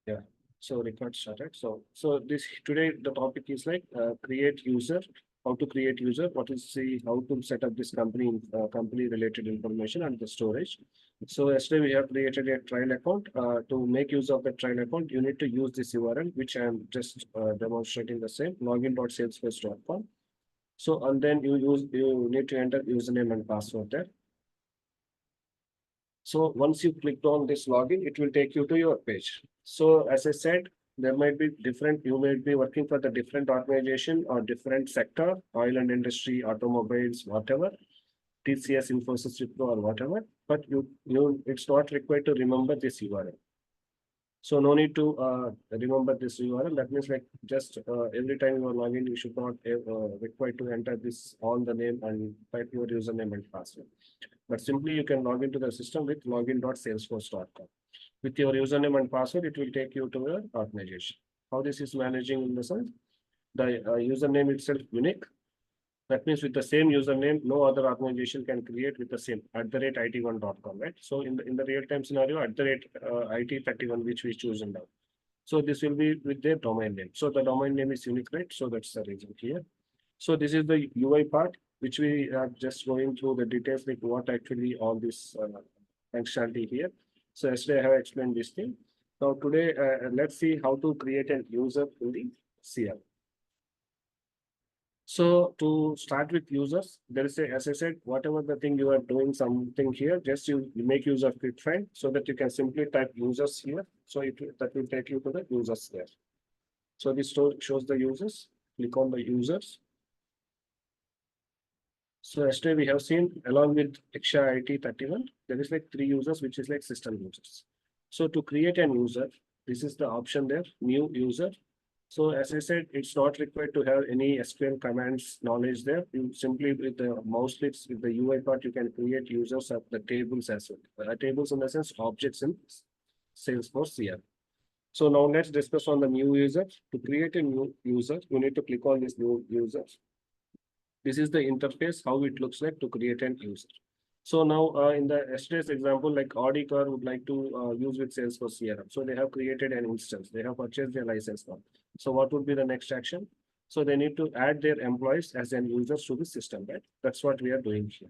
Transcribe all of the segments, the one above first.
Yeah. So record started. So this today the topic is like create user, how to create user, what is the how to set up this company related information and the storage. So yesterday we have created a trial account. To make use of the trial account, you need to use this URL, which I am just demonstrating the same login.salesforce.com. So and then you need to enter username and password there. So once you click on this login, it will take you to your page. So as I said, there might be different, you might be working for the different organization or different sector, oil and industry, automobiles, whatever, TCS, Infosys, Wipro, or whatever, but it's not required to remember this URL. So no need to remember this URL. That means like just every time you are logging, you should not required to enter this all the name and type your username and password. But simply you can log into the system with login.salesforce.com. With your username and password, it will take you to your organization. How this is managing in the sense, the username itself unique. That means with the same username, no other organization can create with the same @it1.com, right? So in the real-time scenario, @it31, which we choose now. So this will be with their domain name. So the domain name is unique, right? So that's the reason here. So this is the UI part, which we are just going through the details, like what actually all this functionality here. So yesterday I have explained this thing. Now today, let's see how to create an user in the CRM. So to start with users, there is a, as I said, whatever the thing you are doing something here, just you make use of quick find so that you can simply type users here. So that will take you to the users there. So this shows the users. Click on the users. So yesterday we have seen along with Yaksha IT 31, there is like 3 users, which is like system users. So to create an user, this is the option there, new user. So as I said, it's not required to have any SQL commands knowledge there. You simply with the mouse clicks with the UI part, you can create users of the tables as well. Tables in the sense objects in Salesforce CRM. So now let's discuss on the new user. To create a new user, you need to click on this new user. This is the interface, how it looks like to create an user. So now in the yesterday's example, like Audi car would like to use with Salesforce CRM. So they have created an instance. They have purchased their license now. So what would be the next action? So they need to add their employees as an users to the system, right? That's what we are doing here.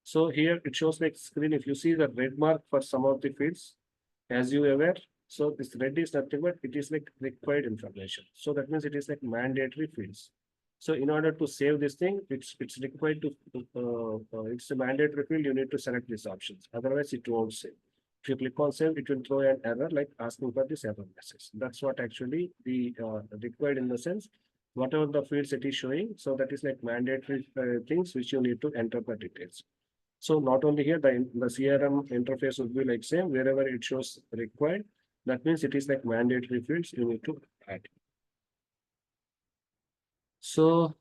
So here it shows like screen. If you see the red mark for some of the fields, as you aware, so this red is nothing but it is like required information. So that means it is like mandatory fields. So in order to save this thing, it's required to it's a mandatory field. You need to select these options. Otherwise, it won't save. If you click on save, it will throw an error like asking for this error message. That's what actually the required in the sense. Whatever the fields it is showing, so that is like mandatory things which you need to enter the details. So not only here, the CRM interface would be like same wherever it shows required. That means it is like mandatory fields you need to add. So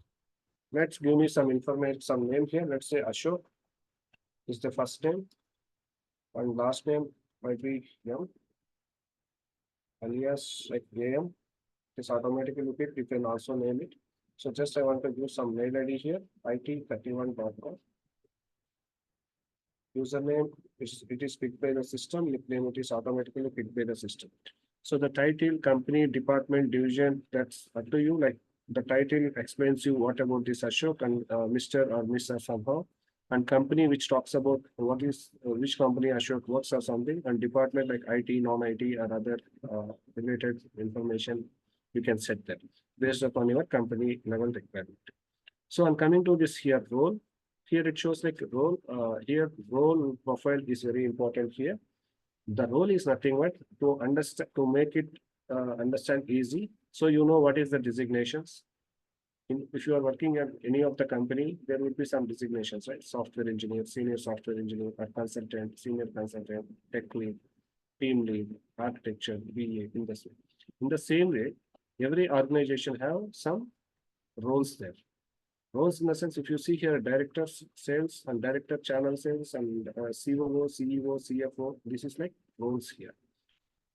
let's give me some information, some name here. Let's say Ashok is the first name and last name might be Yam, alias like AM. It is automatically picked. You can also name it. So just I want to give some mail ID here, it31.com. Username it is picked by the system. Nickname it is automatically picked by the system. So the title, company, department, division, that's up to you. Like the title explains you what about this Ashok and Mr. or Miss somehow, and company which talks about what is which company Ashok works or something, and department like IT, non-IT, or other related information you can set that based upon your company level requirement. So I'm coming to this here role. Here it shows like role. Here role profile is very important here. The role is nothing but to understand, to make it understand easy. So you know what is the designations. If you are working at any of the company, there will be some designations, right? Software engineer, senior software engineer, or consultant, senior consultant, tech lead, team lead, architecture, BA, in the same. In the same way, every organization have some roles there. Roles in the sense, if you see here, director sales and director channel sales and COO, CEO, CFO, this is like roles here,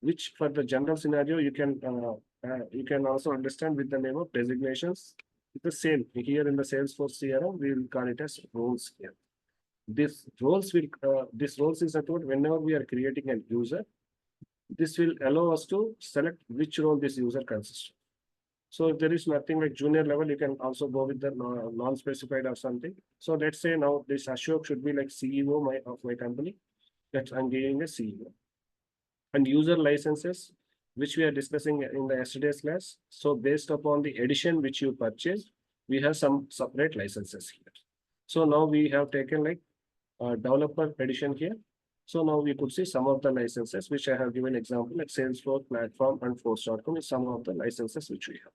which for the general scenario, you can also understand with the name of designations. It's the same here in the Salesforce CRM, we will call it as roles here. This roles is about whenever we are creating a user, this will allow us to select which role this user consists of. So if there is nothing like junior level, you can also go with the non-specified or something. So let's say now this Ashok should be like CEO of my company. That I'm giving a CEO. And user licenses, which we are discussing in the yesterday's class. So based upon the edition which you purchase, we have some separate licenses here. So now we have taken like developer edition here. So now we could see some of the licenses, which I have given example like Salesforce platform and Force.com is some of the licenses which we have.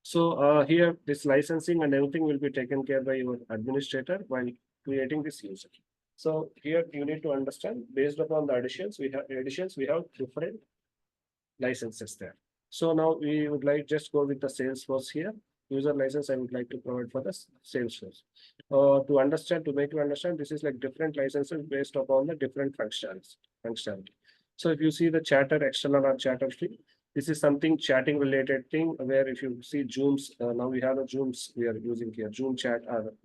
So here this licensing and everything will be taken care by your administrator while creating this user. So here you need to understand based upon the additions, we have different licenses there. So now we would like just go with the Salesforce here. User license I would like to provide for the Salesforce. To make you understand, this is like different licenses based upon the different functionality. So if you see the chatter external or chatter free, this is something chatting related thing where if you see Zooms, now we have the Zooms we are using here, Zoom chat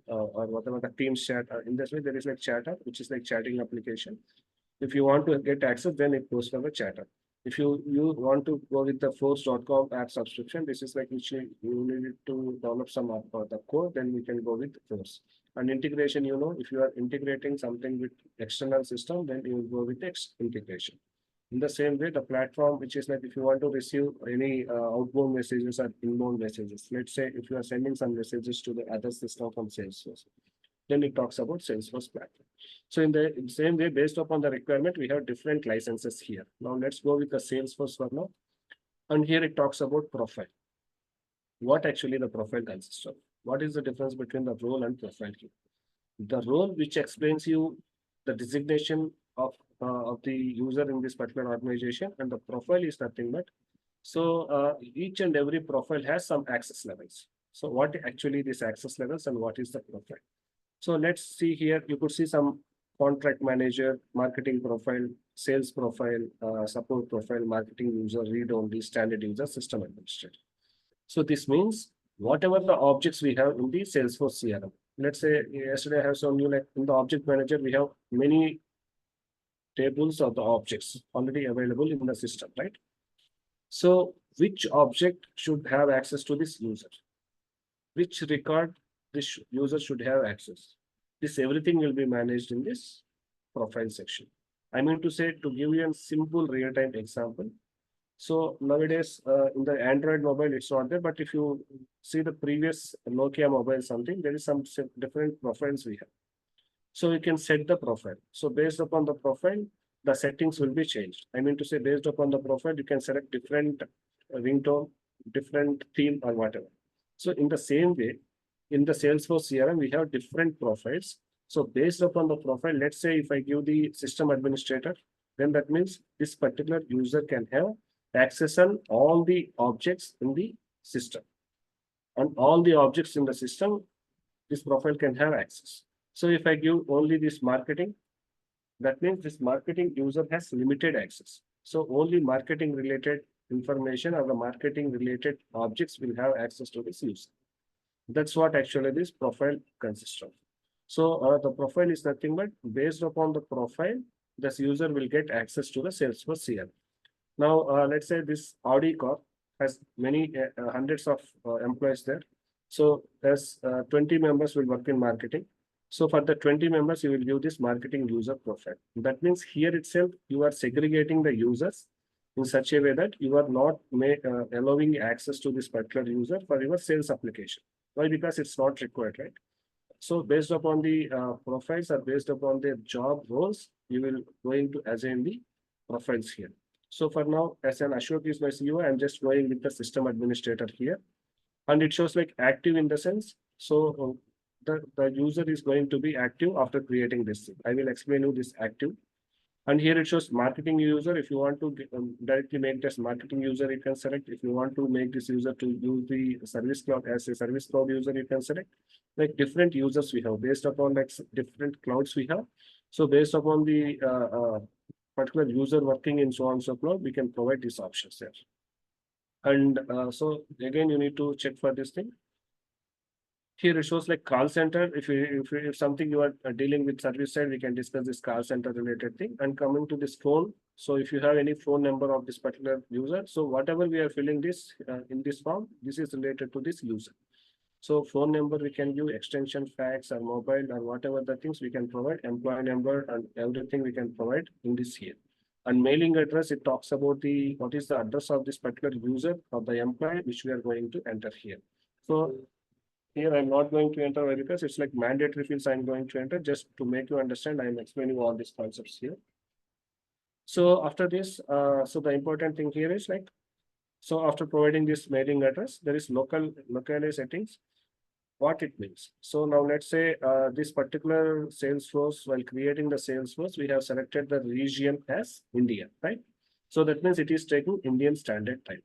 or whatever the Teams chat. In this way, there is like chatter, which is like chatting application. If you want to get access, then it goes for the chatter. If you want to go with the Force.com app subscription, this is like which you need to develop some of the code, then we can go with Force. And integration, if you are integrating something with external system, then you will go with integration. In the same way, the platform, which is like if you want to receive any outbound messages or inbound messages, let's say if you are sending some messages to the other system from Salesforce, then it talks about Salesforce platform. So in the same way, based upon the requirement, we have different licenses here. Now let's go with the Salesforce one now. And here it talks about profile. What actually the profile consists of? What is the difference between the role and profile here? The role which explains you the designation of the user in this particular organization, and the profile is nothing but each and every profile has some access levels. So what actually these access levels and what is the profile? So let's see here, you could see some contract manager, marketing profile, sales profile, support profile, marketing user, read-only, standard user, system administrator. So this means whatever the objects we have in the Salesforce CRM. Let's say yesterday I have shown you like in the object manager, we have many tables of the objects already available in the system, right? So which object should have access to this user? Which record this user should have access? This everything will be managed in this profile section. I mean to say, to give you a simple real-time example. So nowadays in the Android mobile, it's not there, but if you see the previous Nokia mobile something, there is some different profiles we have. So you can set the profile. So based upon the profile, the settings will be changed. I mean to say, based upon the profile, you can select different ringtone, different theme or whatever. So in the same way, in the Salesforce CRM, we have different profiles. So based upon the profile, let's say if I give the system administrator, then that means this particular user can have access on all the objects in the system. On all the objects in the system, this profile can have access. So if I give only this marketing, that means this marketing user has limited access. So only marketing related information or the marketing related objects will have access to this user. That's what actually this profile consists of. So the profile is nothing but based upon the profile, this user will get access to the Salesforce CRM. Now, let's say this Audi Corp has many hundreds of employees there. So there's 20 members will work in marketing. So for the 20 members, you will give this marketing user profile. That means here itself, you are segregating the users in such a way that you are not allowing access to this particular user for your sales application. Why? Because it's not required, right? So based upon the profiles or based upon their job roles, you will going to assign the profiles here. So for now, as an Ashok is my CEO, I'm just going with the system administrator here. And it shows like active in the sense. So the user is going to be active after creating this thing. I will explain you this active. And here it shows marketing user. If you want to directly make this marketing user, you can select. If you want to make this user to use the service cloud as a service cloud user, you can select. Like different users we have based upon like different clouds we have. So based upon the particular user working in so on so cloud, we can provide these options there. And so again, you need to check for this thing. Here it shows like call center. If something you are dealing with service side, we can discuss this call center related thing. And coming to this phone, so if you have any phone number of this particular user, so whatever we are filling this in this form, this is related to this user. So phone number we can give, extension, fax, or mobile, or whatever the things we can provide, employee number and everything we can provide in this here. And mailing address, it talks about the what is the address of this particular user or the employee which we are going to enter here. So here I'm not going to enter because it's like mandatory fields I'm going to enter just to make you understand. I'm explaining all these concepts here. So after this, so the important thing here is like, so after providing this mailing address, there is locale settings, what it means. So now let's say this particular Salesforce, while creating the Salesforce, we have selected the region as India, right? So that means it is taking Indian Standard Time.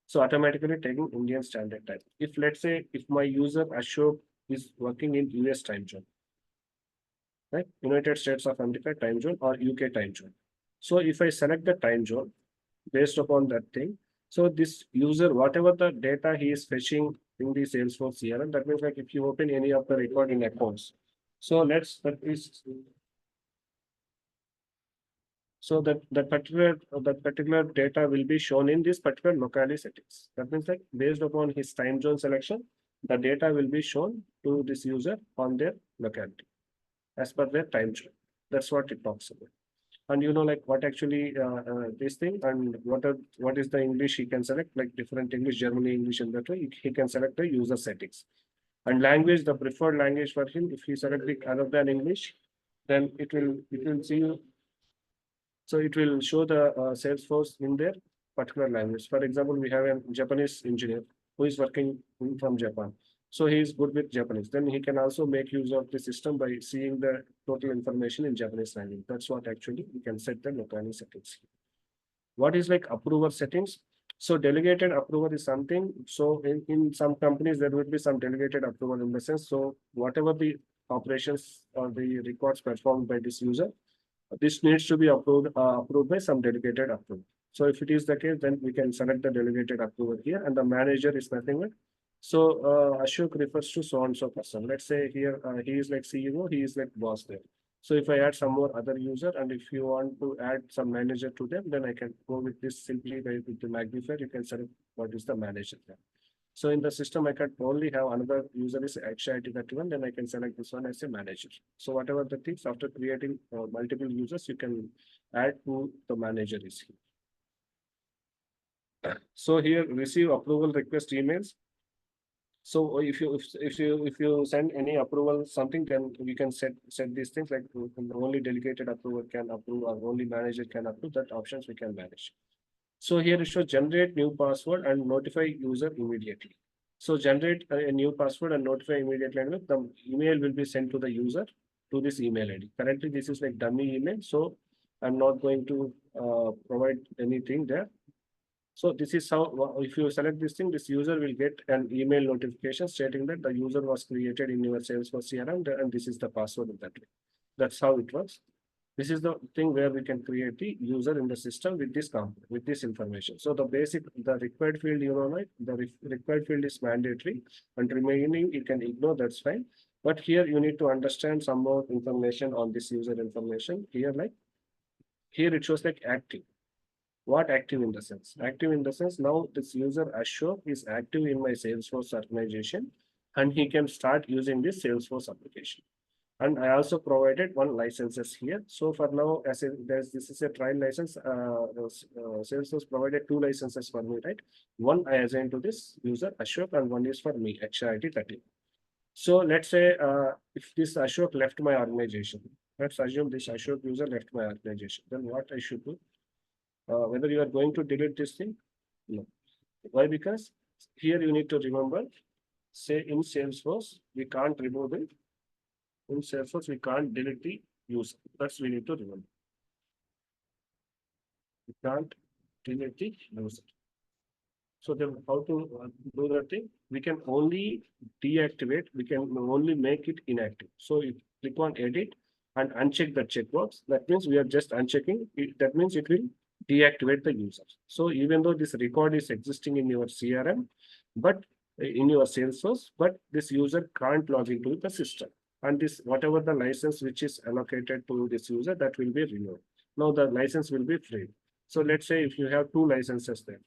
So automatically taking Indian Standard Time. If let's say if my user Ashok is working in US time zone, right? United States of America time zone or UK time zone. So if I select the time zone based upon that thing, so this user, whatever the data he is fetching in the Salesforce CRM, that means like if you open any of the recording accounts, so that particular data will be shown in this particular locality settings. That means like based upon his time zone selection, the data will be shown to this user on their locality as per their time zone. That's what it talks about. And you know like what actually this thing and what is the English he can select, like different English, Germany English, and that way he can select the user settings. And language, the preferred language for him, if he select the other than English, then it will see, so it will show the Salesforce in their particular language. For example, we have a Japanese engineer who is working from Japan. So he is good with Japanese. Then he can also make use of the system by seeing the total information in Japanese language. That's what actually we can set the locality settings. What is like approver settings? So delegated approver is something. So in some companies, there will be some delegated approval in the sense. So whatever the operations or the records performed by this user, this needs to be approved by some delegated approval. So if it is the case, then we can select the delegated approval here, and the manager is nothing but. So Ashok refers to so and so person. Let's say here he is like CEO, he is like boss there. So if I add some more other user, and if you want to add some manager to them, then I can go with this simply by with the magnifier. You can select what is the manager there. So in the system, I can only have another user is Yaksha IT 31, then I can select this one as a manager. So whatever the things after creating multiple users, you can add to the manager is here. So here receive approval request emails. So if you send any approval something, then we can set these things like only delegated approval can approve or only manager can approve. That options we can manage. So here it shows generate new password and notify user immediately. So generate a new password and notify immediately. And the email will be sent to the user to this email ID. Currently, this is like dummy email. So I'm not going to provide anything there. So this is how, if you select this thing, this user will get an email notification stating that the user was created in your Salesforce CRM and this is the password in that way. That's how it works. This is the thing where we can create the user in the system with this component, with this information. So the required field, you know, right? The required field is mandatory and remaining you can ignore, that's fine. But here you need to understand some more information on this user information. Here it shows like active. What active in the sense? Active in the sense now this user Ashok is active in my Salesforce organization and he can start using this Salesforce application. And I also provided one licenses here. So for now, this is a trial license. Salesforce provided two licenses for me, right? One I assigned to this user Ashok, and one is for me, Yaksha IT 30. So let's say if this Ashok left my organization, let's assume this Ashok user left my organization. Then what I should do? Whether you are going to delete this thing? No. Why? Because here you need to remember, say in Salesforce, we can't remove it. In Salesforce, we can't delete the user. That's we need to remember. We can't delete the user. So then how to do that thing? We can only deactivate, we can only make it inactive. So you click on edit and uncheck the checkbox. That means we are just unchecking it. That means it will deactivate the user. So even though this record is existing in your CRM, but in your Salesforce, but this user can't log into the system. And this whatever the license which is allocated to this user, that will be removed. Now the license will be free. So let's say if you have two licenses there.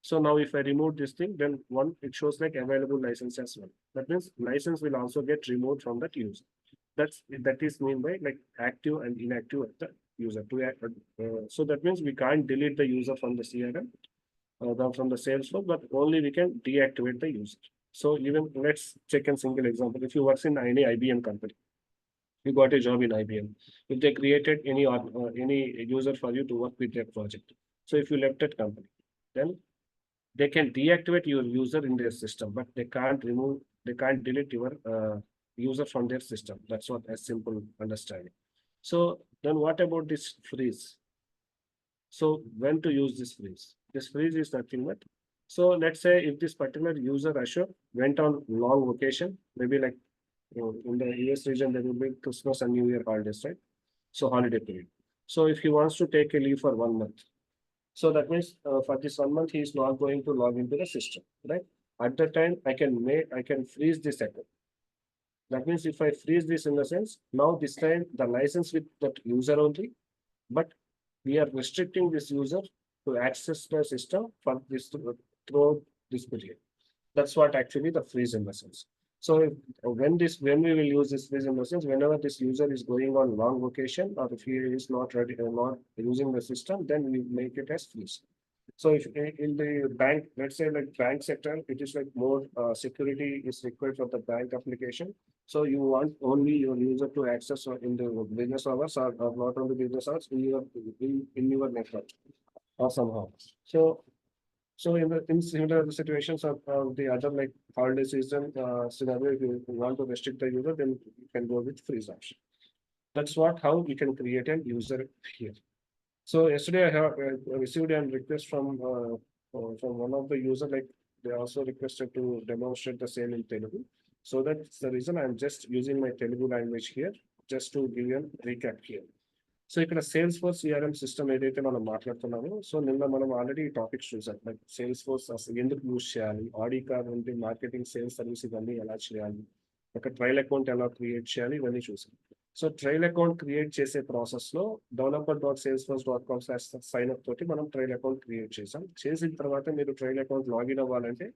So now if I remove this thing, then one, it shows like available license as well. That means license will also get removed from that user. That is mean by like active and inactive of the user. So that means we can't delete the user from the CRM, from the Salesforce, but only we can deactivate the user. So even let's check a single example. If you work in any IBM company, you got a job in IBM. If they created any user for you to work with their project, so if you left that company, then they can deactivate your user in their system, but they can't delete your user from their system. That's what a simple understanding. So then what about this freeze? So when to use this freeze? This freeze is nothing but, so let's say if this particular user Ashok went on long vacation, maybe like in the US region, there will be Christmas and New Year holidays, right? So holiday period. So if he wants to take a leave for 1 month, so that means for this 1 month, he is not going to log into the system, right? At that time, I can freeze this account. That means if I freeze this in the sense, now this time the license with that user only, but we are restricting this user to access the system for this throughout this period. That's what actually the freeze in the sense. So when we will use this freeze in the sense, whenever this user is going on long vacation or if he is not ready or not using the system, then we make it as freeze. So if in the bank, let's say like bank sector, it is like more security is required for the bank application. So you want only your user to access in the business hours or not on the business hours in your network or somehow. So in similar situations of the other like holiday season scenario, if you want to restrict the user, then you can go with freeze option. That's what how we can create a user here. So yesterday I have received a request from one of the user, like they also requested to demonstrate the same in Telugu. So that's the reason I'm just using my Telugu language here, just to give you a recap here. So ఇక్కడ sales force CRM system ఏదైతే మనం మాట్లాడుతున్నామో, so నిన్న మనం already topics చూసాం. Like sales force అసలు ఎందుకు use చేయాలి, ఆడి కార్డ్ ఉంటే మార్కెటింగ్ సేల్స్ సర్వీస్ ఇవన్నీ ఎలా చేయాలి, ఒక ట్రయల్ అకౌంట్ ఎలా క్రియేట్ చేయాలి, ఇవన్నీ చూసాం. సో ట్రయల్ అకౌంట్ క్రియేట్ చేసే ప్రాసెస్ లో developer.salesforce.com సైన్ అప్ తోటి మనం ట్రయల్ అకౌంట్ క్రియేట్ చేసాం. చేసిన తర్వాత మీరు ట్రయల్ అకౌంట్ లాగిన్ అవ్వాలంటే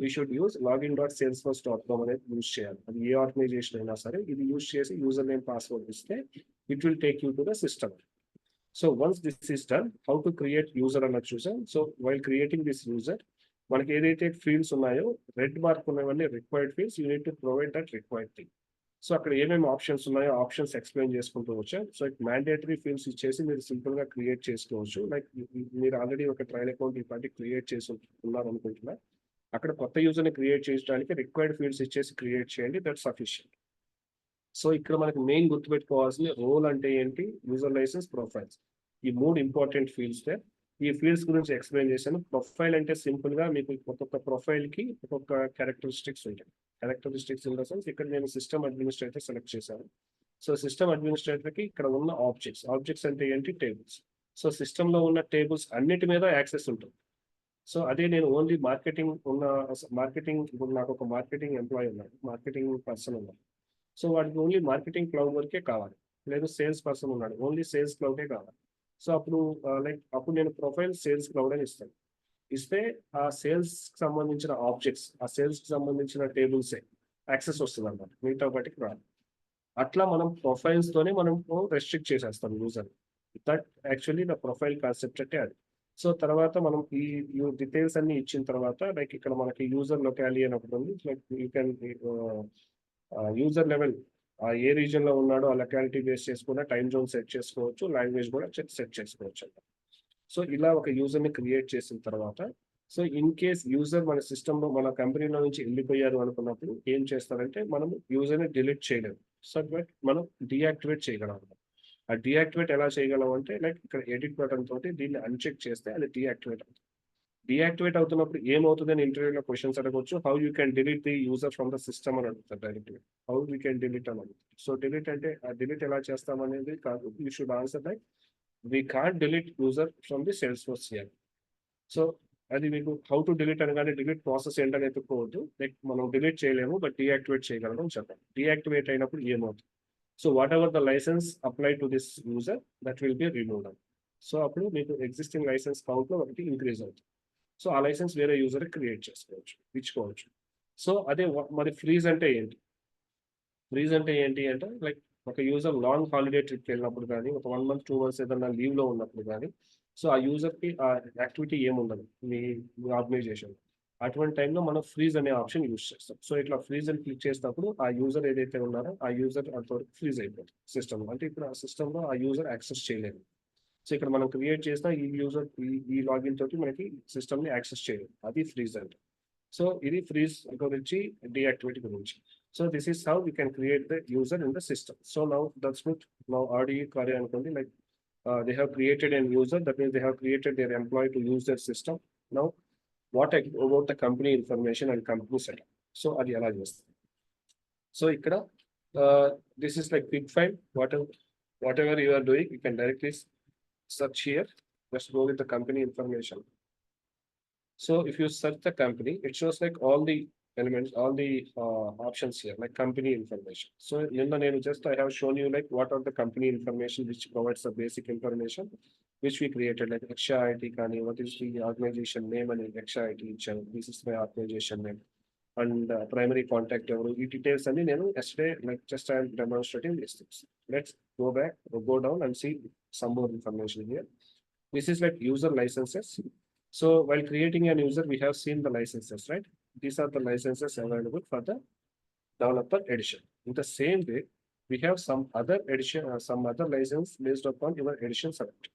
వీ షుడ్ యూజ్ login.salesforce.com అనేది యూజ్ చేయాలి. అది ఏ ఆర్గనైజేషన్ అయినా సరే ఇది యూజ్ చేసి యూజర్ నేమ్ పాస్వర్డ్ ఇస్తే it will take you to the system. So once this is done, how to create user అన్న చూసాం. So while creating this user, మనకి ఏదైతే ఫీల్డ్స్ ఉన్నాయో రెడ్ మార్క్ ఉన్నవన్నీ required fields, you need to provide that required thing. So అక్కడ ఏమేమి options ఉన్నాయో options explain చేసుకుంటూ వచ్చాం. సో మ్యాండేటరీ ఫీల్డ్స్ ఇచ్చేసి మీరు సింపుల్ గా క్రియేట్ చేసుకోవచ్చు. లైక్ మీరు ఆల్రెడీ ఒక ట్రయల్ అకౌంట్ ఇప్పటి క్రియేట్ చేసి ఉన్నారు అనుకుంటున్నా, అక్కడ కొత్త యూజర్ని క్రియేట్ చేయడానికి రిక్వైర్డ్ ఫీల్డ్స్ ఇచ్చేసి క్రియేట్ చేయండి, దట్ సఫిషియంట్. సో ఇక్కడ మనకి మెయిన్ గుర్తుపెట్టుకోవాల్సింది రోల్ అంటే ఏంటి, యూజర్ లైసెన్స్, ప్రొఫైల్స్, ఈ మూడు ఇంపార్టెంట్ ఫీల్డ్స్. ఈ ఫీల్డ్స్ గురించి ఎక్స్ప్లెయిన్ చేశాను. ప్రొఫైల్ అంటే సింపుల్ గా మీకు ఒక్కొక్క ప్రొఫైల్ కి ఒక్కొక్క క్యారెక్టరిస్టిక్స్ ఉంటాయి. క్యారెక్టరిస్టిక్స్ ఇన్ ద సెన్స్ ఇక్కడ నేను సిస్టమ్ అడ్మినిస్ట్రేటర్ సెలెక్ట్ చేశాను. సో సిస్టమ్ అడ్మినిస్ట్రేటర్ కి ఇక్కడ ఉన్న ఆబ్జెక్ట్స్ అంటే ఏంటి, టేబుల్స్. సో సిస్టమ్ లో ఉన్న టేబుల్స్ అన్నిటి మీద యాక్సెస్ ఉంటుంది. సో అదే నేను ఓన్లీ మార్కెటింగ్ ఇప్పుడు నాకు ఒక మార్కెటింగ్ ఎంప్లాయీ ఉన్నాడు, మార్కెటింగ్ పర్సన్ ఉన్నాడు. సో వాడికి ఓన్లీ మార్కెటింగ్ క్లౌడ్ వరకే కావాలి. లేదు సేల్స్ పర్సన్ ఉన్నాడు, ఓన్లీ సేల్స్ క్లౌడే కావాలి. సో అప్పుడు నేను ప్రొఫైల్ సేల్స్ క్లౌడ్ అని ఇస్తాను. ఇస్తే ఆ సేల్స్ కి సంబంధించిన ఆబ్జెక్ట్స్, ఆ సేల్స్ కి సంబంధించిన టేబుల్సే యాక్సెస్ వస్తుంది అన్నమాట, మిగతా వాటికి రాదు. అట్లా మనం ప్రొఫైల్స్ తోనే మనం రెస్ట్రిక్ట్ చేసేస్తాం user. That actually the profile concept అంటే అది. సో తర్వాత మనం ఈ డీటెయిల్స్ అన్ని ఇచ్చిన తర్వాత లైక్ ఇక్కడ మనకి యూజర్ లొకాలిటీ అని ఒకటి ఉంది. Like you can user level A reason లో ఉన్నాడో ఆ లొకాలిటీ బేస్ చేసుకున్న టైం జోన్ సెట్ చేసుకోవచ్చు, లాంగ్వేజ్ కూడా సెట్ చేసుకోవచ్చు అంట. సో ఇలా ఒక యూజర్ ని క్రియేట్ చేసిన తర్వాత, సో ఇన్ కేస్ యూజర్ మన సిస్టమ్ లో మన కంపెనీలో నుంచి వెళ్ళిపోయారు అనుకున్నప్పుడు ఏం చేస్తారంటే మనం యూజర్ ని డిలీట్ చేయలేము. సో బట్ మనం డియాక్టివేట్ చేయగలం. ఆ డియాక్టివేట్ ఎలా చేయగలం అంటే లైక్ ఇక్కడ ఎడిట్ బటన్ తోటి దీన్ని అన్చెక్ చేస్తే అది డియాక్టివేట్ అవుతుంది. డియాక్టివేట్ అవుతున్నప్పుడు ఏమవుతుందని ఇంటర్వ్యూలో క్వశ్చన్స్ అడగవచ్చు. How you can delete the user from the system అని అడుగుతారు direct. How you can delete అని అడుగుతారు. సో డిలీట్ అంటే ఆ డిలీట్ ఎలా చేస్తాం అనేది కాదు, you should answer like we can't delete user from the Salesforce here. So అది మీకు హౌ టు డిలీట్ అనగానే డిలీట్ ప్రాసెస్ ఏంటని ఎత్తుకోవద్దు. లైక్ మనం డిలీట్ చేయలేము, బట్ డీయాక్టివేట్ చేయగలం అని చెప్పాలి. డీయాక్టివేట్ అయినప్పుడు ఏమవుతుంది? So whatever the license apply to this user that will be removed. So అప్పుడు మీకు ఎగ్జిస్టింగ్ లైసెన్స్ కౌంట్ లో ఒకటి ఇంక్రీజ్ అవుతుంది. సో ఆ లైసెన్స్ వేరే యూజర్ క్రియేట్ చేసుకోవచ్చు, ఇచ్చుకోవచ్చు. సో అదే మరి ఫ్రీజ్ అంటే ఏంటి? ఫ్రీజ్ అంటే ఏంటి అంటే లైక్ ఒక యూజర్ లాంగ్ హాలిడే ట్రిప్ వెళ్ళినప్పుడు కానీ, ఒక 1 month 2 months ఏదైనా లీవ్ లో ఉన్నప్పుడు కానీ, సో ఆ యూజర్ కి ఆ యాక్టివిటీ ఏముండదు మీ ఆర్గనైజేషన్. అటువంటి టైంలో మనం ఫ్రీజ్ అనే ఆప్షన్ యూజ్ చేస్తాం. సో ఇట్లా ఫ్రీజ్ అని క్లిక్ చేసినప్పుడు ఆ యూజర్ ఏదైతే ఉన్నారో ఆ యూజర్ అంతవరకు ఫ్రీజ్ అయిపోతుంది సిస్టమ్. అంటే ఇప్పుడు ఆ సిస్టమ్ లో ఆ యూజర్ యాక్సెస్ చేయలేదు. సో ఇక్కడ మనం క్రియేట్ చేసిన ఈ యూజర్ ఈ లాగిన్ తోటి మనకి సిస్టమ్ ని యాక్సెస్ చేయలేదు. అది ఫ్రీజ్ అంటే. సో ఇది ఫ్రీజ్ గురించి, డీయాక్టివేట్ గురించి. So this is how we can create the user in the system. So now that's good. Now audio కార్య అనుకోండి, like they have created an user, that means they have created their employee to use their system. Now what about the company information and company setup? So అది ఎలా చేస్తారు? So ఇక్కడ this is like big file. Whatever you are doing, you can directly search here. Just go with the company information. So if you search the company, it shows like all the elements, all the options here, like company information. So I have shown you like what are the company information which provides the basic information which we created, like Yaksha IT Kani, what is the organization name and Yaksha IT channel. This is my organization name and primary contact. Details and yesterday, like just I am demonstrating these things. Let's go back or go down and see some more information here. This is like user licenses. So while creating an user, we have seen the licenses, right? These are the licenses available for the developer edition. In the same way, we have some other edition, some other license based upon your edition select.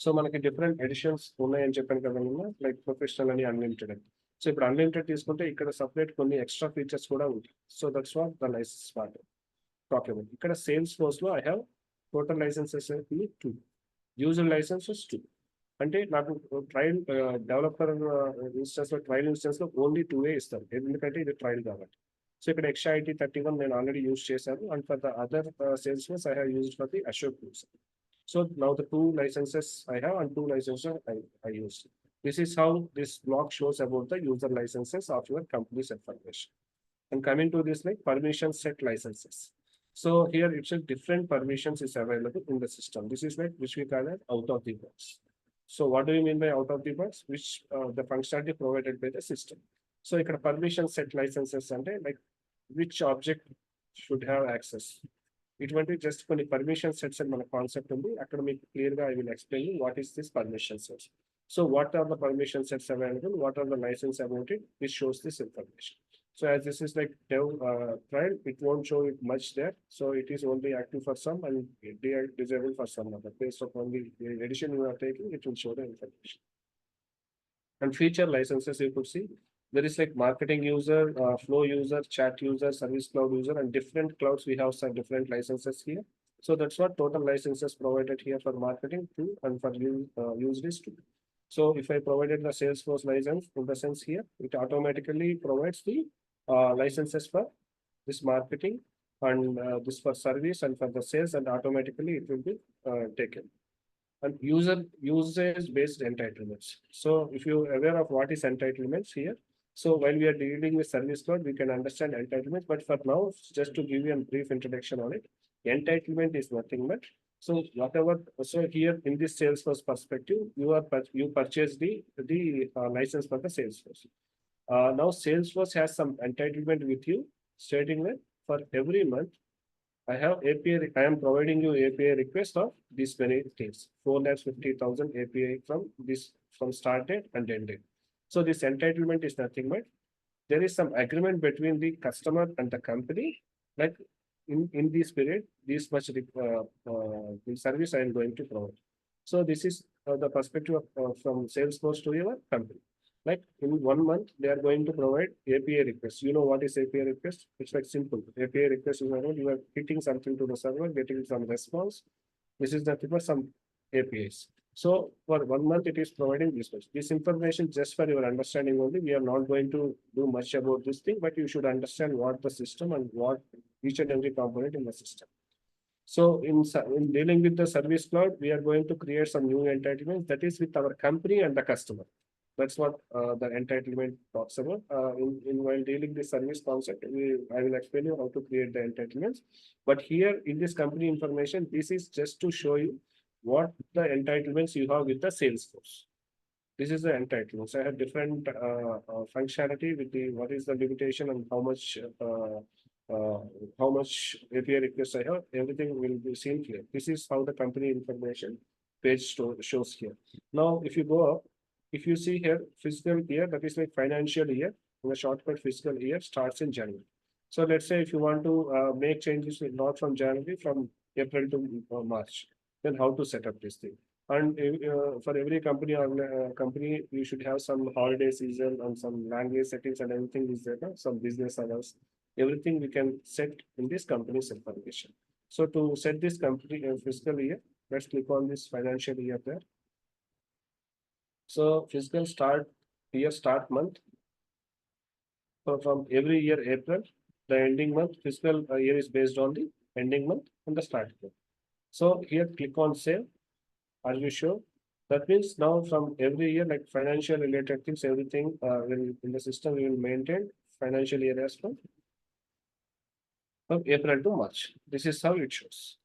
So మనకి different editions ఉన్నాయని చెప్పాను కదా నిన్న, like professional అని unlimited అని. So ఇప్పుడు unlimited తీసుకుంటే ఇక్కడ సపరేట్ కొన్ని ఎక్స్ట్రా ఫీచర్స్ కూడా ఉంటాయి. So that's what the license part talk about. ఇక్కడ సేల్స్ ఫోర్స్ లో I have total licenses 2, user licenses 2. అంటే నాకు ట్రయల్ డెవలపర్ ఇన్స్టెన్స్ లో, ట్రయల్ ఇన్స్టెన్స్ లో ఓన్లీ 2 ఇస్తారు, ఎందుకంటే ఇది ట్రయల్ కాబట్టి. సో ఇక్కడ Yaksha IT 31 నేను ఆల్రెడీ యూజ్ చేశాను, and for the other sales force I have used for the Azure tools. So now the 2 licenses I have and 2 licenses I use. This is how this block shows about the user licenses of your company's information. And coming to this like permission set licenses. So here it's a different permissions is available in the system. This is like which we call it out of the box. So what do you mean by out of the box? Which the functionality provided by the system. So ఇక్కడ permission set licenses అంటే like which object should have access. ఇటువంటి just కొన్ని permission sets అని మన concept ఉంది అక్కడ. మీకు clear గా I will explain what is this permission sets. So what are the permission sets available, what are the license about it, which shows this information. So as this is like dev trial, it won't show it much there. So it is only active for some and disabled for some other. Based upon the edition you are taking, it will show the information. And feature licenses you could see. There is like marketing user, flow user, chat user, service cloud user, and different clouds. We have some different licenses here. So that's what total licenses provided here for marketing 2 and for use is 2. So if I provided the Salesforce license, in the sense here, it automatically provides the licenses for this marketing and this for service and for the sales, and automatically it will be taken. And usage based entitlements. So if you're aware of what is entitlements here, so while we are dealing with service cloud, we can understand entitlements, but for now, just to give you a brief introduction on it, entitlement is nothing but, so whatever, so here in this Salesforce perspective, you purchase the license for the Salesforce. Now Salesforce has some entitlement with you, stating that for every month, I have API, I am providing you API request of these many things, 450,000 API from start date and end date. So this entitlement is nothing but there is some agreement between the customer and the company, like in this period, this much the service I am going to provide. So this is the perspective of, from Salesforce to your company. Like in 1 month, they are going to provide API requests. You know what is API request? It's like simple. API request is about you are hitting something to the server, getting some response. This is nothing but some APIs. So for 1 month, it is providing this much. This information just for your understanding only. We are not going to do much about this thing, but you should understand what the system and what each and every component in the system. So in dealing with the service cloud, we are going to create some new entitlements that is with our company and the customer. That's what the entitlement talks about. In while dealing the service concept, I will explain you how to create the entitlements. But here in this company information, this is just to show you what the entitlements you have with the Salesforce. This is the entitlements. I have different functionality with the what is the limitation and uh, how much API requests I have. Everything will be seen here. This is how the company information page shows here. Now, if you go up, if you see here fiscal year, that is like financial year. In the shortcut, fiscal year starts in January. So let's say if you want to make changes not from January, from April to March, then how to set up this thing? And for every company or company, you should have some holiday season and some language settings and everything is there. Some business hours, everything we can set in this company's information. So to set this company fiscal year, let's click on this financial year there. So fiscal start year start month. So from every year April, the ending month fiscal year is based on the ending month and the start month. So here click on save. Are you sure? That means now from every year, like financial related things, everything will in the system we will maintain financial year as from April to March. This is how it shows.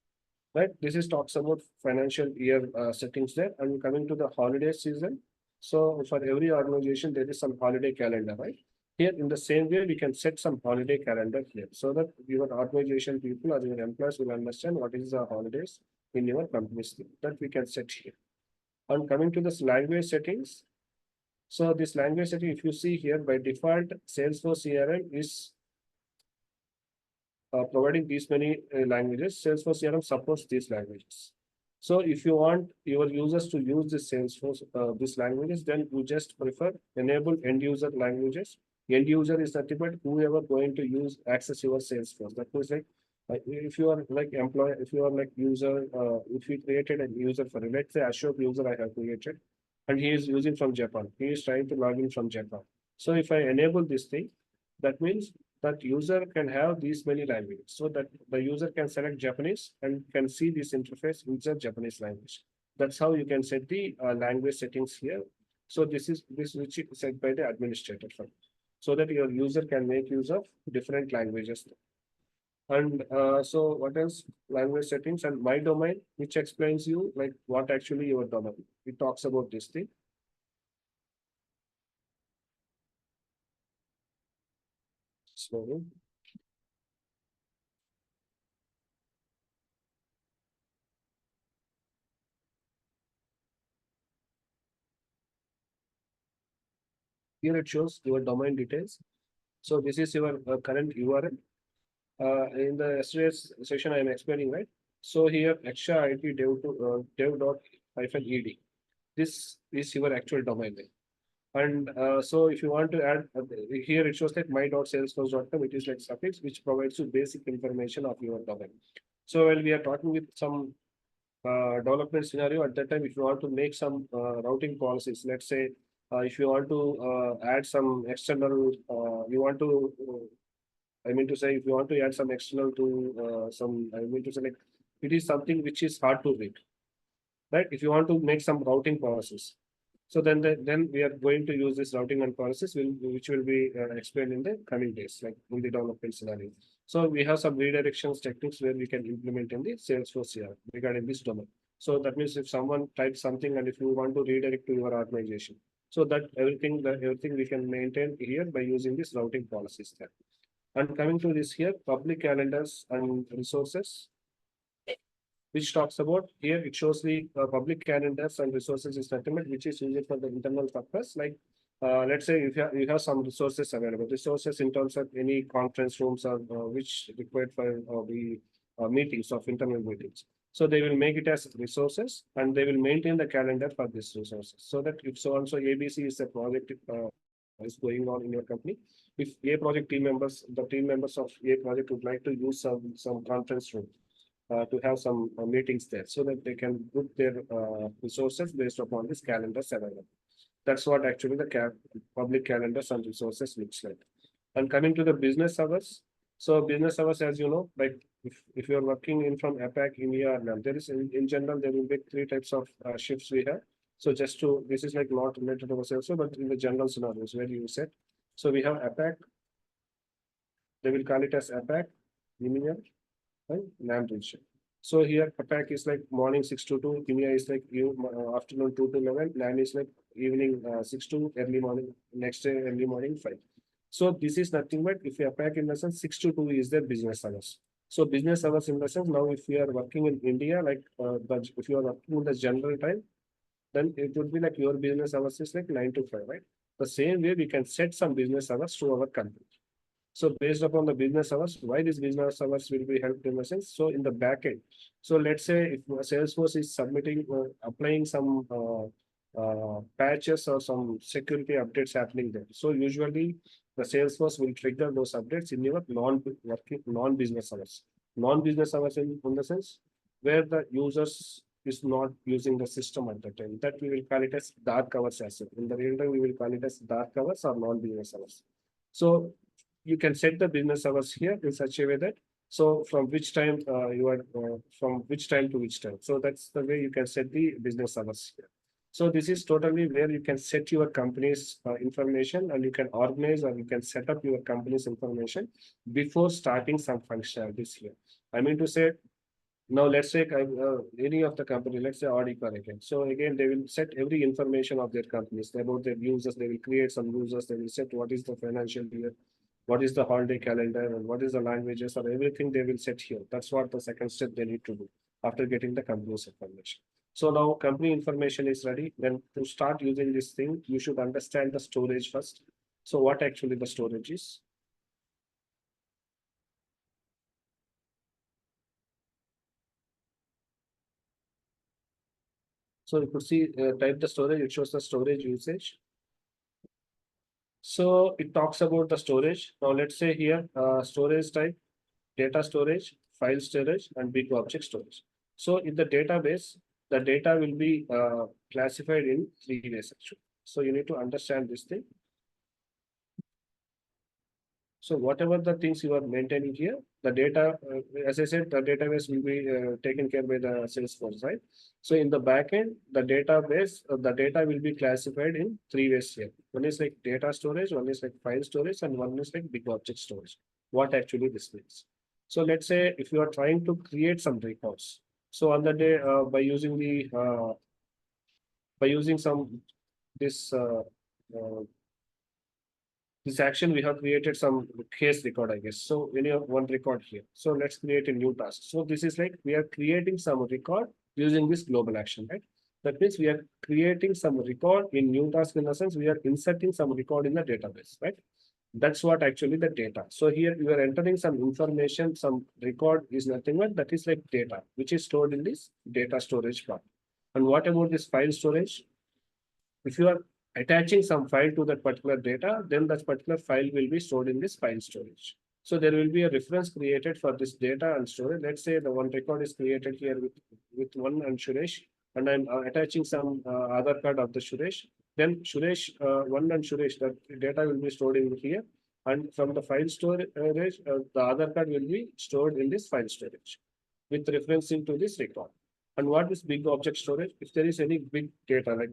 Right? This is talks about financial year settings there, and coming to the holiday season. So for every organization, there is some holiday calendar, right? Here, in the same way, we can set some holiday calendar here, so that your organization people or your employees will understand what is the holidays in your company's thing that we can set here. And coming to this language settings, so this language setting, if you see here, by default, Salesforce CRM is providing these many languages. Salesforce CRM supports these languages. So if you want your users to use this Salesforce, these languages, then you just prefer enable end user languages. End user is nothing but whoever going to use access your Salesforce. That means like if you are like employee, if you are like user, if you created a user for let's say Ashok user I have created, and he is using from Japan. He is trying to log in from Japan. So if I enable this thing, that means that user can have these many languages so that the user can select Japanese and can see this interface in the Japanese language. That's how you can set the language settings here. So this is this which is set by the administrator first, so that your user can make use of different languages. And so what else? Language settings and my domain, which explains you like what actually your domain. It talks about this thing. So here it shows your domain details. So this is your current URL. In the yesterday's session, I am explaining, right? So here, Yaksha IT dev dot hyphen ed. This is your actual domain name. And so if you want to add here, it shows like my.salesforce.com. It is like suffix, which provides you basic information of your domain. So while we are talking with some development scenario at that time, if you want to make some routing policies, let's say if you want to add some external, you want to I mean to say, if you want to add some external to I mean to say, like, it is something which is hard to read, right? If you want to make some routing policies, so then we are going to use this routing and policies, which will be explained in the coming days, like in the development scenario. So we have some redirections techniques where we can implement in the Salesforce here regarding this domain. So that means if someone types something and if you want to redirect to your organization, so that everything we can maintain here by using this routing policies there. And coming to this here, public calendars and resources, which talks about here, it shows the public calendars and resources is document, which is used for the internal purpose. Like, let's say if you have some resources available, resources in terms of any conference rooms or which required for the meetings of internal meetings. So they will make it as resources and they will maintain the calendar for these resources. So that if so and so ABC is a project is going on in your company, if A project team members, the team members of A project would like to use some conference room to have some meetings there so that they can group their resources based upon this calendars available. That's what actually the public calendars and resources looks like. And coming to the business hours, so business hours, as you know, like if you're working in from APAC, India, or NAM, there is in general, there will be three types of shifts we have. So just to, this is like not related to Salesforce, but in the general scenarios where you said. So we have APAC, they will call it as APAC, EMEA, and NAM region. So here APAC is like morning 6 to 2, EMEA is like afternoon 2 to 11, NAM is like evening 6 to early morning, next day early morning 5. So this is nothing but if you APAC in the sense 6 to 2 is their business hours. So business hours in the sense now if you are working in India, like if you are working in the general time, then it would be like your business hours is like 9 to 5, right? The same way we can set some business hours to our company. So based upon the business hours, why these business hours will be helped in the sense? So in the back end, so let's say if Salesforce is submitting, applying some patches or some security updates happening there. So usually the Salesforce will trigger those updates in your non-business hours. Non-business hours in the sense where the users is not using the system at the time. That we will call it as dark hours as well. In the real time, we will call it as dark hours or non-business hours. So you can set the business hours here in such a way that so from which time you are from which time to which time. So that's the way you can set the business hours here. So this is totally where you can set your company's information and you can organize or you can set up your company's information before starting some functionalities here. I mean to say, now let's say any of the company, let's say Auditor again. So again, they will set every information of their companies about their users. They will create some users. They will set what is the financial year, what is the holiday calendar, and what is the languages or everything they will set here. That's what the second step they need to do after getting the company's information. So now company information is ready. Then to start using this thing, you should understand the storage first. So what actually the storage is? So you could see type the storage, it shows the storage usage. So it talks about the storage. Now let's say here storage type, data storage, file storage, and big object storage. So in the database, the data will be classified in 3 ways actually. So you need to understand this thing. So whatever the things you are maintaining here, the data, as I said, the database will be taken care by the Salesforce, right? So in the backend, the database, the data will be classified in 3 ways here. One is like data storage, one is like file storage, and one is like big object storage. What actually this means? So let's say if you are trying to create some records. So on the day by using some this this action, we have created some case record, I guess. So we have one record here. So let's create a new task. So this is like we are creating some record using this global action, right? That means we are creating some record in new task in the sense we are inserting some record in the database, right? That's what actually the data. So here you are entering some information, some record is nothing but that is like data, which is stored in this data storage part. And what about this file storage? If you are attaching some file to that particular data, then that particular file will be stored in this file storage. So there will be a reference created for this data and storage. Let's say the one record is created here with one and Suresh, and I'm attaching some Aadhaar card of the Suresh. Then Suresh, one and Suresh, that data will be stored in here. And from the file storage, the Aadhaar card will be stored in this file storage with reference into this record. And what is big object storage? If there is any big data, like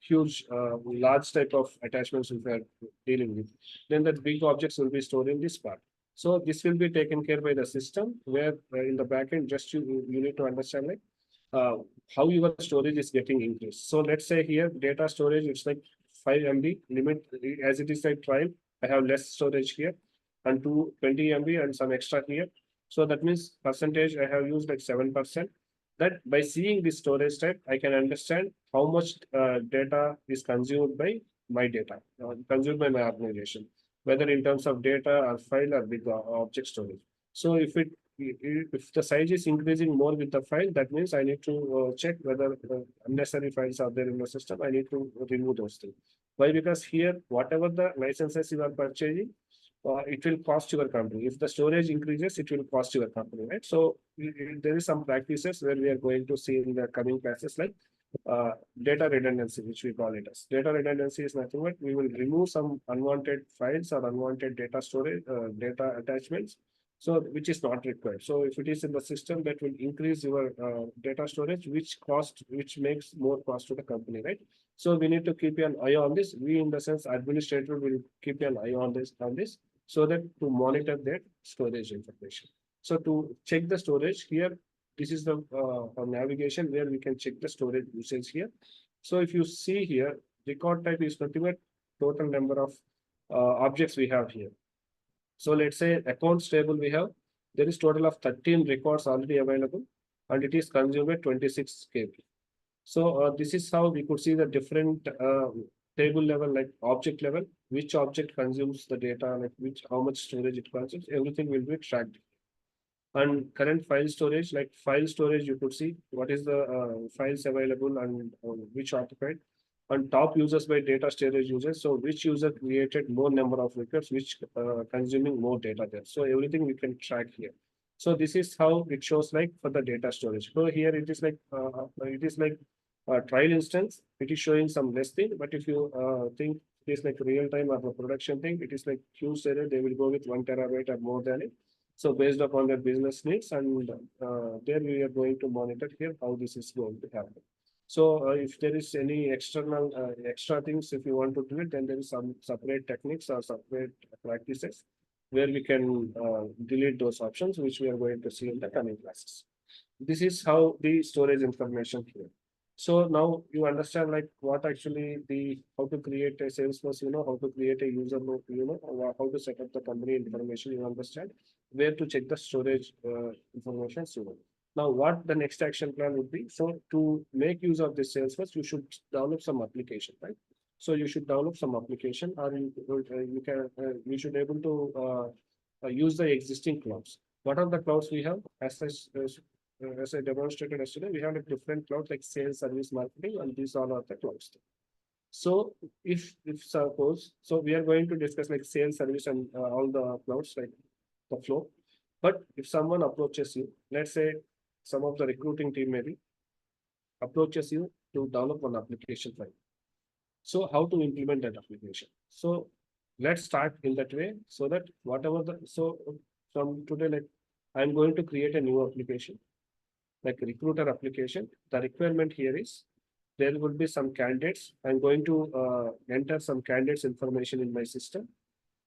huge, large type of attachments we are dealing with, then the big objects will be stored in this part. So this will be taken care by the system where in the backend, just you need to understand like how your storage is getting increased. So let's say here data storage, it's like 5 MB limit as it is like trial. I have less storage here and 20 MB and some extra here. So that means percentage I have used like 7%. That by seeing this storage type, I can understand how much data is consumed by my data, consumed by my organization, whether in terms of data or file or big object storage. So if the size is increasing more with the file, that means I need to check whether unnecessary files are there in the system. I need to remove those things. Why? Because here, whatever the licenses you are purchasing, it will cost your company. If the storage increases, it will cost your company, right? So there is some practices where we are going to see in the coming classes like data redundancy, which we call it as. Data redundancy is nothing but we will remove some unwanted files or unwanted data storage, data attachments. So which is not required. So if it is in the system, that will increase your data storage, which makes more cost to the company, right? So we need to keep an eye on this. We, in the sense, administrator will keep an eye on this, so that to monitor that storage information. So to check the storage here, this is the navigation where we can check the storage usage here. So if you see here, record type is nothing but total number of objects we have here. So let's say accounts table we have, there is total of 13 records already available, and it is consumed at 26 KB. So this is how we could see the different table level, like object level, which object consumes the data, like how much storage it consumes, everything will be tracked. And current file storage, like file storage, you could see what is the files available and which occupied. And top users by data storage users. So which user created more number of records, which consuming more data there. So everything we can track here. So this is how it shows like for the data storage. So here it is like a trial instance. It is showing some less thing, but if you think it is like real time or the production thing, it is like huge error. They will go with 1 TB or more than it. So based upon their business needs, and there we are going to monitor here how this is going to happen. So if there is any external extra things, if you want to do it, then there is some separate techniques or separate practices where we can delete those options, which we are going to see in the coming classes. This is how the storage information here. So now you understand like what actually how to create a Salesforce, how to create a user loop, how to set up the company information, you understand where to check the storage information. So now what the next action plan would be. So to make use of this Salesforce, you should develop some application, right? So you should develop some application, or you should able to use the existing clouds. What are the clouds we have? As I demonstrated yesterday, we have a different clouds like sales, service, marketing, and these all are the clouds. So if suppose, so we are going to discuss like sales, service, and all the clouds like the flow. But if someone approaches you, let's say some of the recruiting team maybe approaches you to develop one application for you. So how to implement that application? So let's start in that way, so that from today, like I'm going to create a new application, like recruiter application. The requirement here is there will be some candidates. I'm going to enter some candidates information in my system,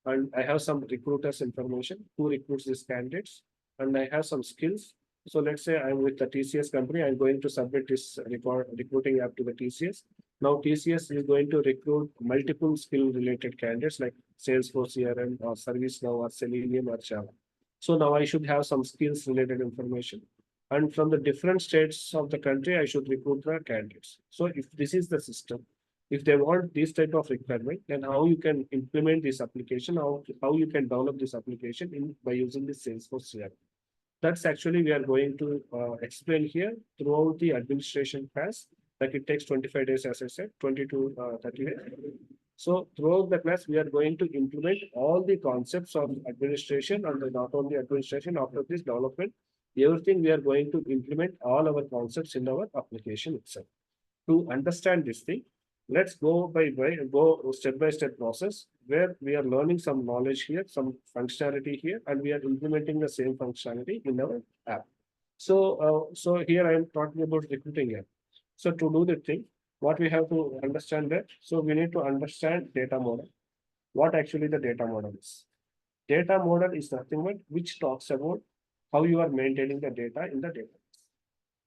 and I have some recruiters information who recruits these candidates, and I have some skills. So let's say I'm with the TCS company. I'm going to submit this recruiting app to the TCS. Now TCS is going to recruit multiple skill related candidates like Salesforce CRM or ServiceNow or Selenium or Java. So now I should have some skills related information. And from the different states of the country, I should recruit the candidates. So if this is the system, if they want this type of requirement, then how you can implement this application, how you can develop this application by using the Salesforce CRM. That's actually we are going to explain here throughout the administration class. Like it takes 25 days, as I said, 20 to 30 days. So throughout the class, we are going to implement all the concepts of administration, and not only administration. After this development, everything we are going to implement all our concepts in our application itself. To understand this thing, let's go step by step process where we are learning some knowledge here, some functionality here, and we are implementing the same functionality in our app. So here I am talking about recruiting app. So to do the thing, what we have to understand that, so we need to understand data model. What actually the data model is. Data model is nothing but which talks about how you are maintaining the data in the database.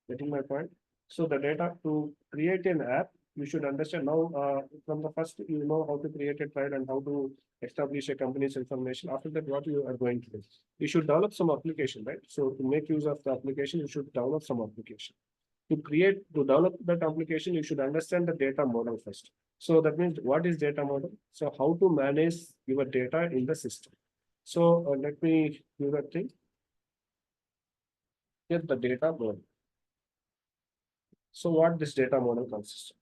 Getting my point? So the data to create an app, you should understand now from the first, you know how to create a trial and how to establish a company's information. After that, what you are going to do? You should develop some application, right? So to make use of the application, you should develop some application. To develop that application, you should understand the data model first. So that means what is data model? So how to manage your data in the system. So let me do that thing. Here the data model. So what this data model consists of?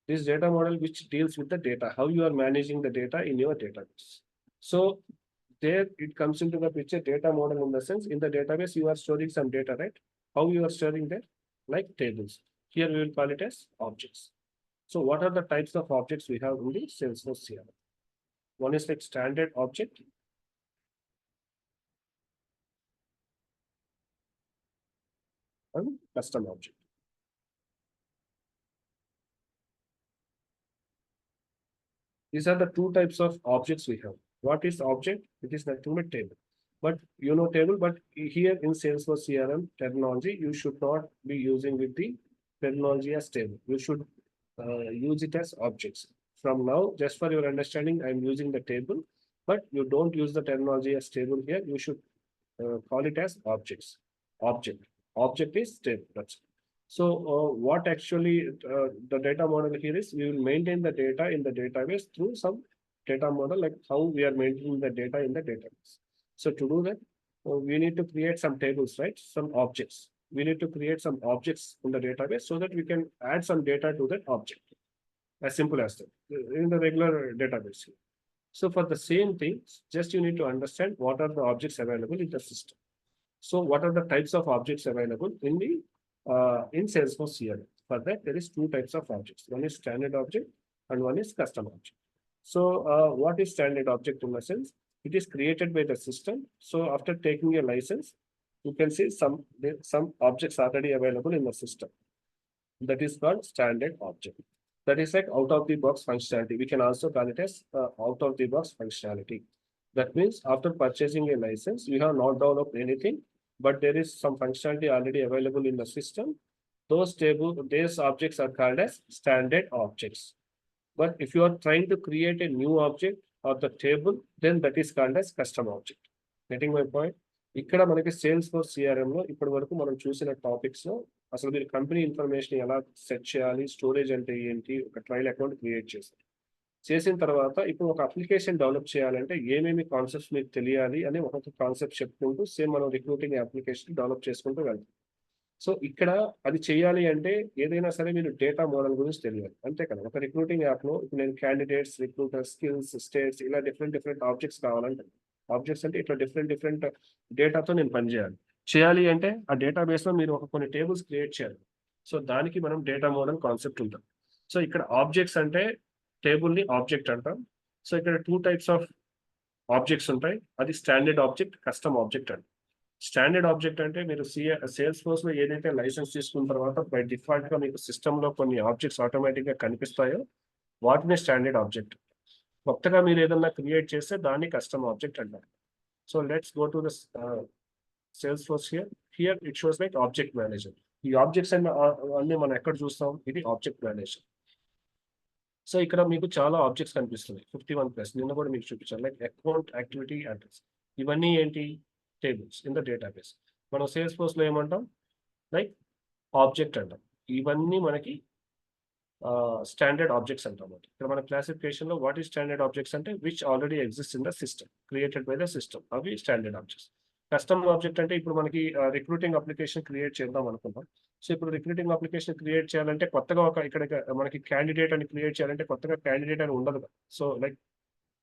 This data model which deals with the data, how you are managing the data in your database. So there it comes into the picture, data model in the sense, in the database you are storing some data, right? How you are storing that? Like tables. Here we will call it as objects. So what are the types of objects we have in the Salesforce CRM? One is like standard object. and custom object. These are the two types of objects we have. What is object? It is nothing but table. But table, but here in Salesforce CRM terminology, you should not be using with the terminology as table. You should use it as objects. From now, just for your understanding, I'm using the table, but you don't use the terminology as table here. You should call it as objects. Object. Object is table. That's it. So what actually the data model here is, we will maintain the data in the database through some data model, like how we are maintaining the data in the database. So to do that, we need to create some tables, right? Some objects. We need to create some objects in the database so that we can add some data to that object. As simple as that in the regular database. So for the same thing, just you need to understand what are the objects available in the system. So what are the types of objects available in the in Salesforce CRM? For that, there is two types of objects. One is standard object and one is custom object. So what is standard object in the sense? It is created by the system. So after taking a license, you can see some objects already available in the system. That is called standard object. That is like out of the box functionality. We can also call it as out of the box functionality. That means after purchasing a license, you have not developed anything, but there is some functionality already available in the system. Those objects are called as standard objects. But if you are trying to create a new object or the table, then that is called as custom object. Getting my point? ఇక్కడ మనకి sales force CRM లో ఇప్పటి వరకు మనం చూసిన topics లో అసలు మీరు కంపెనీ ఇన్ఫర్మేషన్ ఎలా సెట్ చేయాలి, స్టోరేజ్ అంటే ఏంటి, ఒక ట్రయల్ అకౌంట్ క్రియేట్ చేశారు. చేసిన తర్వాత ఇప్పుడు ఒక అప్లికేషన్ డెవలప్ చేయాలంటే ఏమేమి కాన్సెప్ట్స్ మీకు తెలియాలి అని ఒక్కొక్క కాన్సెప్ట్ చెప్పుకుంటూ సేమ్ మనం రిక్రూటింగ్ అప్లికేషన్ డెవలప్ చేసుకుంటూ వెళ్తాం. సో ఇక్కడ అది చేయాలి అంటే ఏదైనా సరే మీరు డేటా మోడల్ గురించి తెలియాలి, అంతే కదా. ఒక రిక్రూటింగ్ యాప్ లో ఇప్పుడు నేను క్యాండిడేట్స్, రిక్రూటర్, స్కిల్స్, స్టేట్స్ ఇలా డిఫరెంట్ ఆబ్జెక్ట్స్ కావాలంటే, ఆబ్జెక్ట్స్ అంటే ఇట్లా డిఫరెంట్ డేటాతో నేను చేయాలి అంటే ఆ డేటాబేస్ లో మీరు ఒక కొన్ని టేబుల్స్ క్రియేట్ చేయాలి. సో దానికి మనం డేటా మోడల్ కాన్సెప్ట్ ఉంటాం. సో ఇక్కడ ఆబ్జెక్ట్స్ అంటే టేబుల్ ని ఆబ్జెక్ట్ అంటాం. సో ఇక్కడ టూ టైప్స్ ఆఫ్ ఆబ్జెక్ట్స్ ఉంటాయి. అది స్టాండర్డ్ ఆబ్జెక్ట్, కస్టమ్ ఆబ్జెక్ట్ అండి. స్టాండర్డ్ ఆబ్జెక్ట్ అంటే మీరు సేల్స్ ఫోర్స్ లో ఏదైతే లైసెన్స్ తీసుకున్న తర్వాత బై డిఫాల్ట్ గా మీకు సిస్టమ్ లో కొన్ని ఆబ్జెక్ట్స్ ఆటోమేటిక్ గా కనిపిస్తాయో వాటిని స్టాండర్డ్ ఆబ్జెక్ట్. కొత్తగా మీరు ఏదన్నా క్రియేట్ చేస్తే దాన్ని కస్టమ్ ఆబ్జెక్ట్ అంటారు. So let's go to the Salesforce here. Here it shows like object manager. ఈ ఆబ్జెక్ట్స్ అన్ని మనం ఎక్కడ చూస్తాం? ఇది ఆబ్జెక్ట్ మేనేజర్. సో ఇక్కడ మీకు చాలా ఆబ్జెక్ట్స్ కనిపిస్తున్నాయి, 51+. నిన్న కూడా మీకు చూపించాను, లైక్ అకౌంట్, యాక్టివిటీ, అడ్రస్. ఇవన్నీ ఏంటి? Tables in the database. మనం Salesforce లో ఏమంటాం? లైక్ ఆబ్జెక్ట్ అంటాం. ఇవన్నీ మనకి స్టాండర్డ్ ఆబ్జెక్ట్స్ అంటాం. ఇక్కడ మన క్లాసిఫికేషన్ లో వాట్ ఈస్ స్టాండర్డ్ ఆబ్జెక్ట్స్ అంటే which already exist in the system, created by the system. అవి స్టాండర్డ్ ఆబ్జెక్ట్స్. కస్టమ్ ఆబ్జెక్ట్ అంటే ఇప్పుడు మనకి రిక్రూటింగ్ అప్లికేషన్ క్రియేట్ చేద్దాం అనుకుంటాం. సో ఇప్పుడు రిక్రూటింగ్ అప్లికేషన్ క్రియేట్ చేయాలంటే కొత్తగా ఇక్కడ మనకి క్యాండిడేట్ అని క్రియేట్ చేయాలంటే కొత్తగా క్యాండిడేట్ అని ఉండదు. So like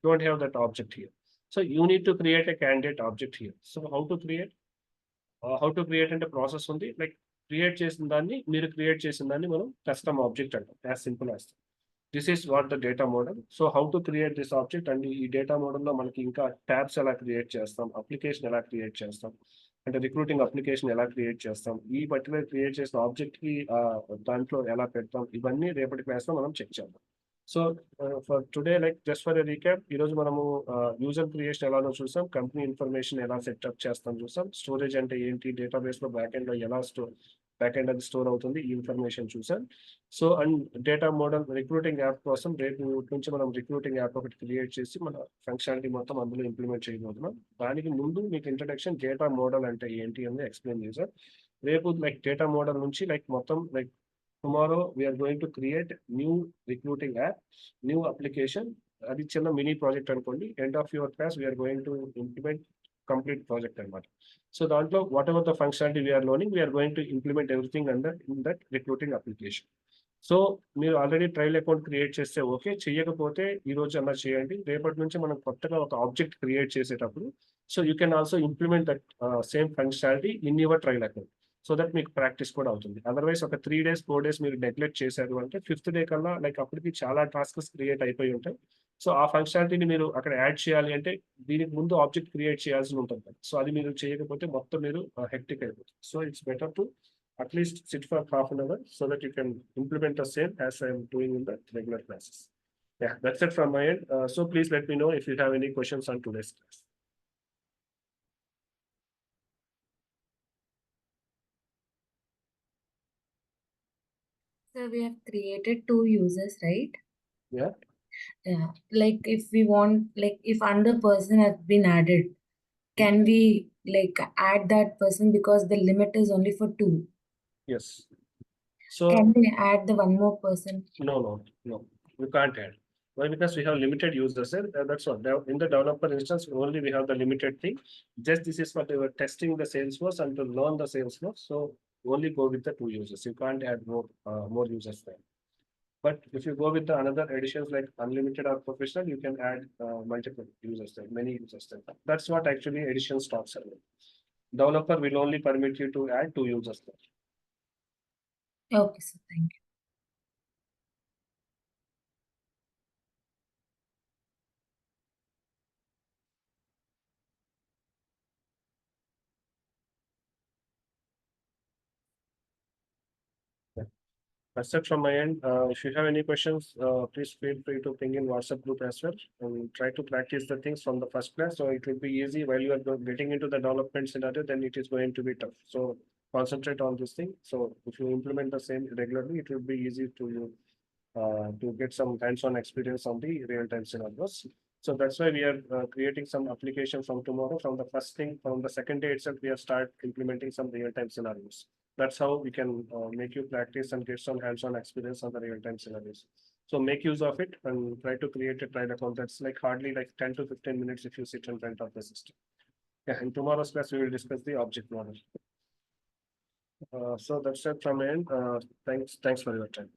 don't have that object here. So you need to create a candidate object here. So how to create అంటే ప్రాసెస్ ఉంది. లైక్ మీరు క్రియేట్ చేసిన దాన్ని మనం కస్టమ్ ఆబ్జెక్ట్ అంటాం. As simple as this is what the data model. So how to create this object and ఈ data మోడల్లో మనకి ఇంకా ట్యాబ్స్ ఎలా క్రియేట్ చేస్తాం, అప్లికేషన్ ఎలా క్రియేట్ చేస్తాం, అంటే రిక్రూటింగ్ అప్లికేషన్ ఎలా క్రియేట్ చేస్తాం, ఈ పర్టికులర్ క్రియేట్ చేసిన ఆబ్జెక్ట్ కి దాంట్లో ఎలా పెడతాం, ఇవన్నీ రేపటి క్లాస్ లో మనం చెక్ చేద్దాం. So for today, like just for a recap, ఈరోజు మనము యూజర్ క్రియేషన్ ఎలానో చూసాం, కంపెనీ ఇన్ఫర్మేషన్ ఎలా సెటప్ చేస్తాం చూసాం, స్టోరేజ్ అంటే ఏంటి, డేటాబేస్ లో బ్యాక్ ఎండ్ లో ఎలా అది స్టోర్ అవుతుంది, ఈ ఇన్ఫర్మేషన్ చూసాం. So and data model recruiting app కోసం రేపు నుంచి మనం రిక్రూటింగ్ యాప్ ఒకటి క్రియేట్ చేసి మన ఫంక్షనాలిటీ మొత్తం అందులో ఇంప్లిమెంట్ చేయబోతున్నాం. దానికి ముందు మీకు ఇంట్రడక్షన్ డేటా మోడల్ అంటే ఏంటి అని ఎక్స్ప్లెయిన్ చేశారు. రేపు లైక్ డేటా మోడల్ నుంచి లైక్ మొత్తం like tomorrow we are going to create new recruiting app, new application. అది చిన్న మినీ ప్రాజెక్ట్ అనుకోండి. End of your class we're going to implement complete project అనమాట. సో దాంట్లో whatever the functionality we're learning, we're going to implement everything in that recruiting application. So మీరు already trial account create చేస్తే okay, చేయకపోతే ఈ రోజు అలా చేయండి. రేపటి నుంచి మనం కొత్తగా ఒక ఆబ్జెక్ట్ క్రియేట్ చేసేటప్పుడు so you can also implement that same functionality in your trial account. So that మీకు ప్రాక్టీస్ కూడా అవుతుంది. అదర్వైజ్ ఒక 3 days 4 days మీరు నెగ్లెక్ట్ చేశారు అంటే 5th day కల్లా లైక్ అప్పటికి చాలా టాస్క్స్ క్రియేట్ అయిపోయి ఉంటాయి. సో ఆ ఫంక్షనాలిటీని మీరు అక్కడ యాడ్ చేయాలి అంటే దీనికి ముందు ఆబ్జెక్ట్ క్రియేట్ చేయాల్సి ఉంటుంది. సో అది మీరు చేయకపోతే మొత్తం మీరు హెక్టిక్ అయిపోతుంది. So it's better to at least sit for half an hour so that you can implement the same as I'm doing in the regular classes. Yeah, that's it from my end. So please let me know if you have any questions on today's class. So we have created two users, right? Yeah. Yeah. Like if we want, like if another person has been added, can we like add that person because the limit is only for two? Yes. So Can we add the one more person? no, we can't add. Why? Because we have limited users. That's all. Now, in the developer instance, only we have the limited thing. Just this is what we were testing the Salesforce and to learn the Salesforce. So only go with the two users. You can't add more users there. But if you go with the another editions like unlimited or professional, you can add multiple users there, many users there. That's what actually edition stops are. Developer will only permit you to add two users there. Okay, so thank you. That's it from my end. If you have any questions, please feel free to ping in WhatsApp group as well and try to practice the things from the first class. So it will be easy while you are getting into the development scenario, then it is going to be tough. So concentrate on this thing. So if you implement the same regularly, it will be easy to get some hands-on experience on the real-time scenarios. So that's why we are creating some application from tomorrow. From the first thing, from the second day itself, we have start implementing some real-time scenarios. That's how we can make you practice and get some hands-on experience on the real-time scenarios. So make use of it and try to create a trial account. That's like hardly like 10 to 15 minutes if you sit in front of the system. Yeah, in tomorrow's class, we will discuss the object model. So that's it from my end. Thanks for your time.